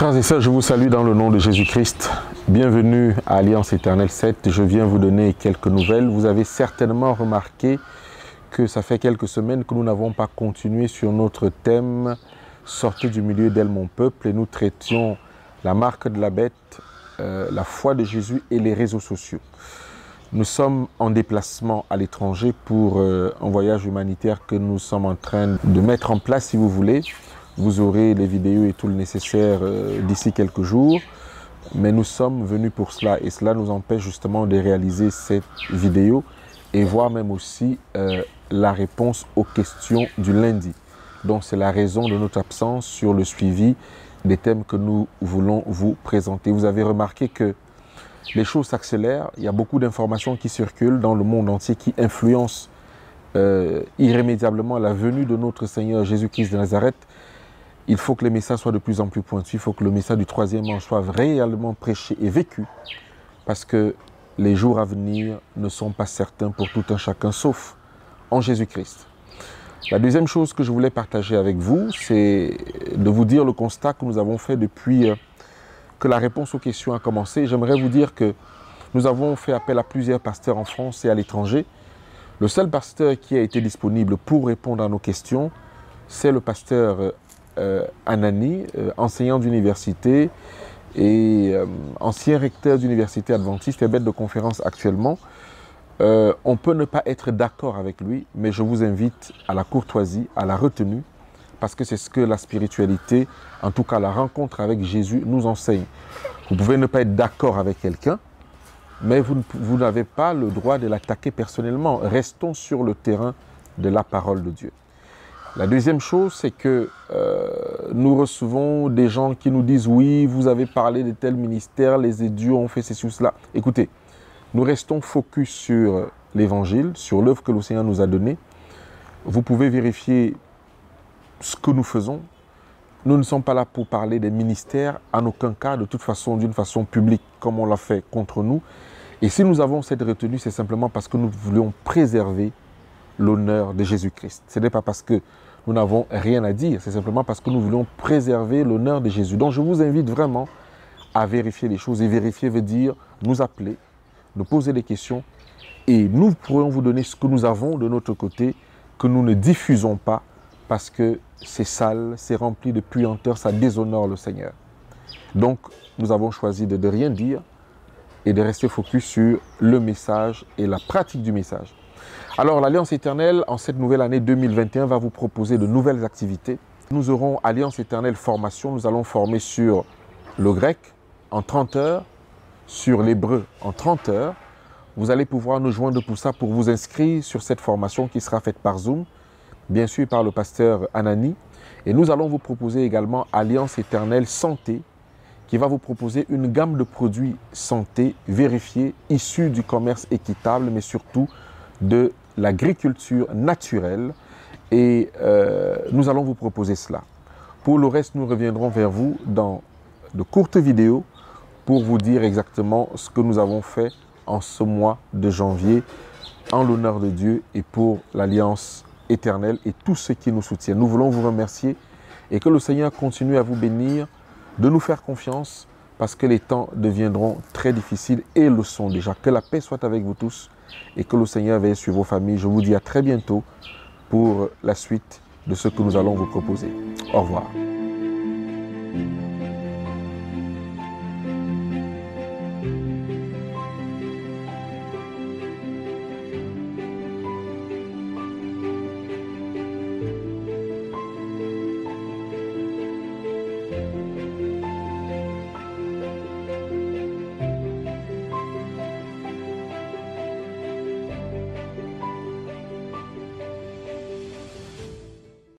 Frères et sœurs, je vous salue dans le nom de Jésus-Christ. Bienvenue à Alliance Éternelle 7. Je viens vous donner quelques nouvelles. Vous avez certainement remarqué que ça fait quelques semaines que nous n'avons pas continué sur notre thème « Sortez du milieu d'elle, mon peuple » et nous traitions la marque de la bête, la foi de Jésus et les réseaux sociaux. Nous sommes en déplacement à l'étranger pour un voyage humanitaire que nous sommes en train de mettre en place, si vous voulez. Vous aurez les vidéos et tout le nécessaire d'ici quelques jours. Mais nous sommes venus pour cela et cela nous empêche justement de réaliser cette vidéo et voir même aussi la réponse aux questions du lundi. Donc c'est la raison de notre absence sur le suivi des thèmes que nous voulons vous présenter. Vous avez remarqué que les choses s'accélèrent. Il y a beaucoup d'informations qui circulent dans le monde entier qui influencent irrémédiablement la venue de notre Seigneur Jésus-Christ de Nazareth. Il faut que les messages soient de plus en plus pointus. Il faut que le message du troisième ange soit réellement prêché et vécu. Parce que les jours à venir ne sont pas certains pour tout un chacun, sauf en Jésus-Christ. La deuxième chose que je voulais partager avec vous, c'est de vous dire le constat que nous avons fait depuis que la réponse aux questions a commencé. J'aimerais vous dire que nous avons fait appel à plusieurs pasteurs en France et à l'étranger. Le seul pasteur qui a été disponible pour répondre à nos questions, c'est le pasteur Anani, enseignant d'université et ancien recteur d'université adventiste et maître de conférence actuellement. On peut ne pas être d'accord avec lui, mais je vous invite à la courtoisie, à la retenue, parce que c'est ce que la spiritualité, en tout cas la rencontre avec Jésus, nous enseigne. Vous pouvez ne pas être d'accord avec quelqu'un, mais vous n'avez pas le droit de l'attaquer personnellement. Restons sur le terrain de la parole de Dieu. La deuxième chose, c'est que nous recevons des gens qui nous disent « Oui, vous avez parlé de tel ministère, les édios ont fait ceci ou cela. » Écoutez, nous restons focus sur l'évangile, sur l'œuvre que le Seigneur nous a donnée. Vous pouvez vérifier ce que nous faisons. Nous ne sommes pas là pour parler des ministères, en aucun cas, de toute façon, d'une façon publique, comme on l'a fait contre nous. Et si nous avons cette retenue, c'est simplement parce que nous voulions préserver l'honneur de Jésus-Christ. Ce n'est pas parce que nous n'avons rien à dire, c'est simplement parce que nous voulons préserver l'honneur de Jésus. Donc je vous invite vraiment à vérifier les choses. Et vérifier veut dire nous appeler, nous poser des questions et nous pourrons vous donner ce que nous avons de notre côté, que nous ne diffusons pas parce que c'est sale, c'est rempli de puanteur, ça déshonore le Seigneur. Donc nous avons choisi de ne rien dire et de rester focus sur le message et la pratique du message. Alors, l'Alliance Éternelle, en cette nouvelle année 2021, va vous proposer de nouvelles activités. Nous aurons Alliance Éternelle Formation. Nous allons former sur le grec en 30 heures, sur l'hébreu en 30 heures. Vous allez pouvoir nous joindre pour ça, pour vous inscrire sur cette formation qui sera faite par Zoom, bien sûr par le pasteur Anani. Et nous allons vous proposer également Alliance Éternelle Santé, qui va vous proposer une gamme de produits santé vérifiés, issus du commerce équitable, mais surtout de l'agriculture naturelle. Et nous allons vous proposer cela. Pour le reste, nous reviendrons vers vous dans de courtes vidéos pour vous dire exactement ce que nous avons fait en ce mois de janvier en l'honneur de Dieu et pour l'Alliance Éternelle et tous ceux qui nous soutiennent. Nous voulons vous remercier et que le Seigneur continue à vous bénir, de nous faire confiance parce que les temps deviendront très difficiles et le sont déjà. Que la paix soit avec vous tous et que le Seigneur veille sur vos familles. Je vous dis à très bientôt pour la suite de ce que nous allons vous proposer. Au revoir.